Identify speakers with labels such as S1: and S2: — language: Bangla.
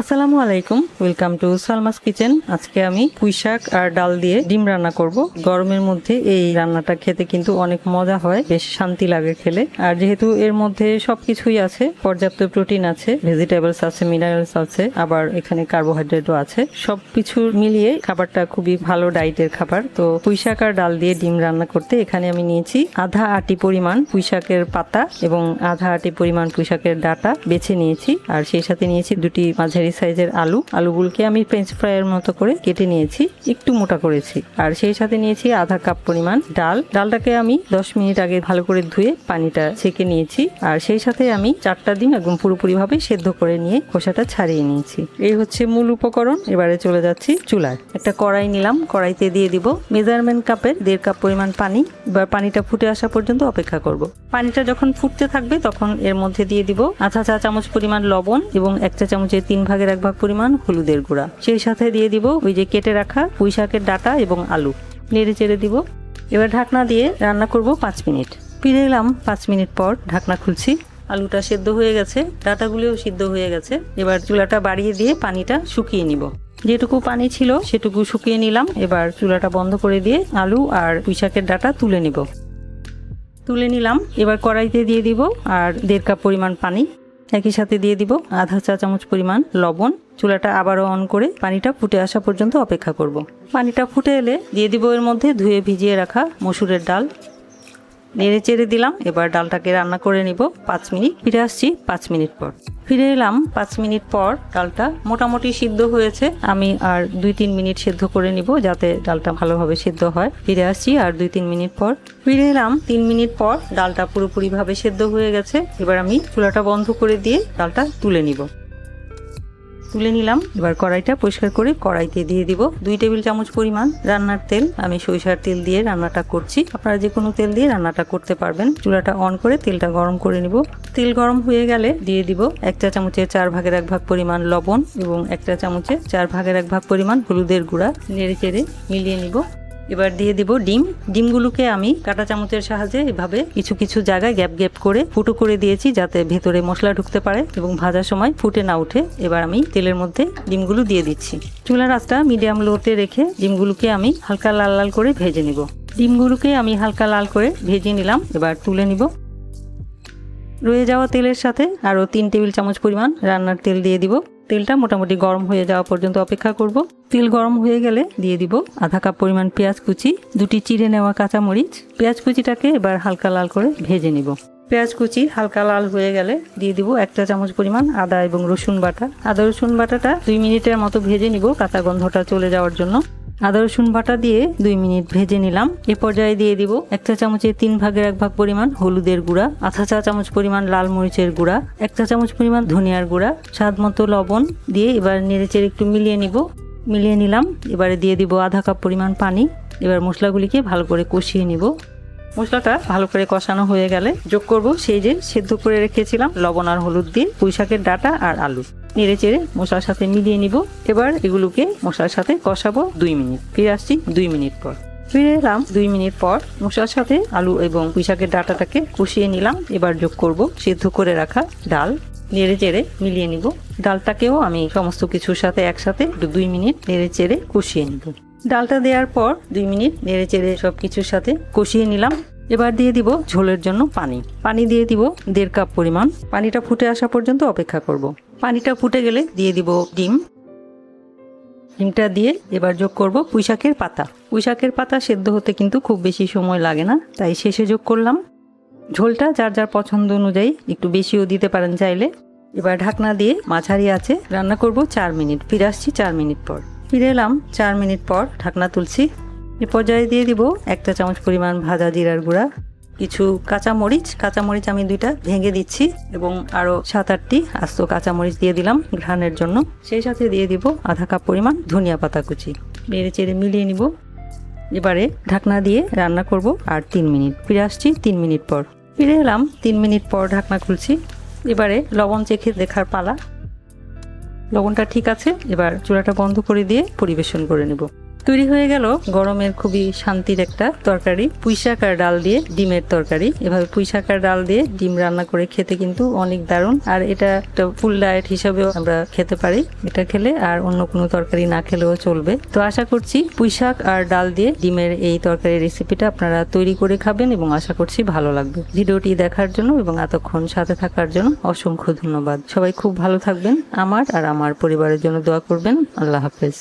S1: আসসালামু আলাইকুম, ওয়েলকাম টু সালমাস কিচেন। আজকে আমি পুঁই শাক আর ডাল দিয়ে ডিম রান্না করব। গরমের মধ্যে এই রান্নাটা খেতে কিন্তু অনেক মজা হয়, বেশ শান্তি লাগে খেলে। আর যেহেতু এর মধ্যে সবকিছুই আছে, পর্যাপ্ত প্রোটিন আছে, ভেজিটেবলস আছে, মিনারেলস আছে, আবার এখানে কার্বোহাইড্রেটও আছে, সবকিছু মিলিয়ে খাবারটা খুবই ভালো ডায়েটের খাবার। তো পুঁই শাক আর ডাল দিয়ে ডিম রান্না করতে এখানে আমি নিয়েছি আধা আটি পরিমাণ পুঁই শাকের পাতা এবং আধা আটি পরিমাণ পুঁই শাকের ডাঁটা বেছে নিয়েছি। আর সেই সাথে নিয়েছি দুটি মাঝারি সাইজের আলুগুলোকে আমি ফ্রেঞ্চ ফ্রাইয়ের মতো করে কেটে নিয়েছি, একটু মোটা করেছি। আর সেই সাথে নিয়েছি আধা কাপ পরিমাণ ডালটাকে আমি 10 মিনিট আগে ভালো করে ধুয়ে পানিটা ছেঁকে নিয়েছি। আর সেই সাথে আমি 4টা ডিম একদম পুরোপুরি ভাবে সেদ্ধ করে নিয়ে খোসাটা ছাড়িয়ে নিয়েছি। এই হচ্ছে মূল উপকরণ। এবারে চলে যাচ্ছি চুলায়। একটা কড়াই নিলাম, কড়াইতে দিয়ে দিব মেজারমেন্ট কাপের 1.5 কাপ পরিমাণ পানি। এবার পানিটা ফুটে আসা পর্যন্ত অপেক্ষা করব। পানিটা যখন ফুটতে থাকবে তখন এর মধ্যে দিয়ে দিব আধা চা চামচ পরিমাণ লবণ এবং 1 চা চামচের 3 ভাগের 1 ভাগ পরিমাণ হলুদের গুঁড়া। সেই সাথে দিয়ে দিব ওই যে কেটে রাখা পুঁই শাকের ডাঁটা এবং আলু, নেড়ে চেড়ে দিব। এবার ঢাকনা দিয়ে রান্না করব 5 মিনিট। ফিরে এলাম 5 মিনিট পর, ঢাকনা খুলছি। আলুটা সেদ্ধ হয়ে গেছে, ডাঁটাগুলিও সিদ্ধ হয়ে গেছে। এবার চুলাটা বাড়িয়ে দিয়ে পানিটা শুকিয়ে নিব। যেটুকু পানি ছিল সেটুকু শুকিয়ে নিলাম। এবার চুলাটা বন্ধ করে দিয়ে আলু আর পুঁই শাকের ডাঁটা তুলে নিলাম। এবার কড়াইতে দিয়ে দিব আর 1.5 কাপ পরিমাণ পানি। একই সাথে দিয়ে দিব আধা চা চামচ পরিমাণ লবণ। চুলাটা আবারও অন করে পানিটা ফুটে আসা পর্যন্ত অপেক্ষা করব। পানিটা ফুটে এলে দিয়ে দিব এর মধ্যে ধুয়ে ভিজিয়ে রাখা মসুরের ডাল, নেড়ে চেড়ে দিলাম। এবার ডালটাকে রান্না করে নিব 5 মিনিট। ফিরে আসছি 5 মিনিট পর। ফিরে এলাম 5 মিনিট পর। ডালটা মোটামুটি সিদ্ধ হয়েছে। আমি আর 2-3 মিনিট সেদ্ধ করে নিব যাতে ডালটা ভালোভাবে সেদ্ধ হয়। ফিরে আসছি আর 2-3 মিনিট পর। ফিরে এলাম 3 মিনিট পর। ডালটা পুরোপুরিভাবে সেদ্ধ হয়ে গেছে। এবার আমি চুলাটা বন্ধ করে দিয়ে ডালটা তুলে নিলাম। এবার কড়াইটা পরিষ্কার করে কড়াইতে দিয়ে দিব 2 টেবিল চামচ পরিমাণ রান্নার তেল। আমি সরিষার তেল দিয়ে রান্নাটা করছি, আপনারা যে কোনো তেল দিয়ে রান্নাটা করতে পারবেন। চুলাটা অন করে তেলটা গরম করে নিব। তেল গরম হয়ে গেলে দিয়ে দিব 1 চা চামচের 4 ভাগের 1 ভাগ পরিমাণ লবণ এবং 1 চা চামচের 4 ভাগের 1 ভাগ পরিমাণ হলুদের গুঁড়া, নেড়ে চেড়ে মিলিয়ে নিব। এবার দিয়ে দিব ডিমগুলোকে আমি কাঁটা চামচের সাহায্যে এভাবে কিছু কিছু জায়গায় গ্যাপ করে ফুটো করে দিয়েছি যাতে ভেতরে মশলা ঢুকতে পারে এবং ভাজার সময় ফুটে না ওঠে। এবার আমি তেলের মধ্যে ডিমগুলো দিয়ে দিচ্ছি। চুলার আঁচটা মিডিয়াম লোতে রেখে ডিমগুলোকে আমি হালকা লাল লাল করে ভেজে নিব। ডিমগুলোকে আমি হালকা লাল করে ভেজে নিলাম। এবার তুলে নিব। রয়ে যাওয়া তেলের সাথে আরও 3 টেবিল চামচ পরিমাণ রান্নার তেল দিয়ে দিব। তেলটা মোটামুটি গরম হয়ে যাওয়া পর্যন্ত অপেক্ষা করব। তেল গরম হয়ে গেলে দিয়ে দিব আধা কাপ পরিমাণ পেঁয়াজ কুচি, 2টি চিড়ে নেওয়া কাঁচামরিচ। পেঁয়াজ কুচিটাকে এবার হালকা লাল করে ভেজে নিব। পেঁয়াজ কুচি হালকা লাল হয়ে গেলে দিয়ে দিব 1 চা চামচ পরিমাণ আদা এবং রসুন বাটা। আদা রসুন বাটাটা 2 মিনিটের মতো ভেজে নিব কাঁচা গন্ধটা চলে যাওয়ার জন্য। আদা রসুন বাটা দিয়ে 2 মিনিট ভেজে নিলাম। এ পর্যায়ে দিয়ে দিব 1 চা চামচের 3 ভাগের 1 ভাগ পরিমাণ হলুদের গুঁড়া, আধা চা চামচ পরিমাণ লাল মরিচের গুঁড়া, 1 চা চামচ পরিমাণ ধনিয়ার গুঁড়া, স্বাদ মতো লবণ দিয়ে এবার নেড়েচেড়ে একটু মিলিয়ে নিলাম। এবারে দিয়ে দিব আধা কাপ পরিমাণ পানি। এবার মশলাগুলিকে ভালো করে কষিয়ে নিব। মশলাটা ভালো করে কষানো হয়ে গেলে যোগ করব সেই যে সেদ্ধ করে রেখেছিলাম লবণ আর হলুদ দিয়ে পুঁই শাকের ডাঁটা আর আলু, নেড়ে চেড়ে মশলার সাথে মিলিয়ে নিব। এবার এগুলোকে মশলার সাথে কষাবো 2 মিনিট। ফিরে আসছি 2 মিনিট পর। ফিরে এলাম 2 মিনিট পর। মশলার সাথে আলু এবং পুঁই শাকের ডাঁটাটাকে কষিয়ে নিলাম। এবার যোগ করব সেদ্ধ করে রাখা ডাল, নেড়ে চেড়ে মিলিয়ে নিব। ডালটাকেও আমি সমস্ত কিছুর সাথে একসাথে 2 মিনিট নেড়ে চেড়ে কষিয়ে নিব। ডালটা দেওয়ার পর 2 মিনিট নেড়ে চেড়ে সব কিছুর সাথে কষিয়ে নিলাম। এবার দিয়ে দিব ঝোলের জন্য পানি দিয়ে দিব 1.5 কাপ পরিমাণ। পানিটা ফুটে আসা পর্যন্ত অপেক্ষা করব। পানিটা ফুটে গেলে দিয়ে দিব ডিমটা দিয়ে এবার যোগ করব পুঁই শাকের পাতা সেদ্ধ হতে কিন্তু খুব বেশি সময় লাগে না, তাই শেষে যোগ করলাম। ঝোলটা যার যার পছন্দ অনুযায়ী একটু বেশিও দিতে পারেন চাইলে। এবার ঢাকনা দিয়ে মাঝারি আঁচে রান্না করব 4 মিনিট। ফিরে আসছি 4 মিনিট পর। ফিরে এলাম 4 মিনিট পর। ঢাকনা তুলছি। এ পর্যায়ে দিয়ে দিব 1 চা চামচ পরিমাণ ভাজা জিরার গুঁড়া, কিছু কাঁচামরিচ আমি 2টা ভেঙে দিচ্ছি এবং আরও 7-8টি আস্ত কাঁচামরিচ দিয়ে দিলাম ঘ্রাণের জন্য। সেই সাথে দিয়ে দিব আধা কাপ পরিমাণ ধনিয়া পাতা কুচি, নেড়ে চেড়ে মিলিয়ে নিব। এবারে ঢাকনা দিয়ে রান্না করব আর 3 মিনিট। ফিরে আসছি 3 মিনিট পর। ফিরে এলাম 3 মিনিট পর। ঢাকনা খুলছি। এবারে লবণ চেখে দেখার পালা। লবণটা ঠিক আছে। এবার চুলাটা বন্ধ করে দিয়ে পরিবেশন করে নেব। তৈরি হয়ে গেল গরমের খুবই শান্তির একটা তরকারি, পুঁইশাক আর ডাল দিয়ে ডিমের তরকারি। এভাবে পুঁইশাক আর ডাল দিয়ে ডিম রান্না করে খেতে কিন্তু অনেক দারুণ, আর এটা একটা ফুল ডায়েট হিসাবেও আমরা খেতে পারি এটা খেলে, আর অন্য কোনো তরকারি না খেলেও চলবে। তো আশা করছি পুঁইশাক আর ডাল দিয়ে ডিমের এই তরকারি রেসিপিটা আপনারা তৈরি করে খাবেন এবং আশা করছি ভালো লাগবে। ভিডিওটি দেখার জন্য এবং এতক্ষণ সাথে থাকার জন্য অসংখ্য ধন্যবাদ। সবাই খুব ভালো থাকবেন, আমার আর আমার পরিবারের জন্য দোয়া করবেন। আল্লাহ হাফেজ।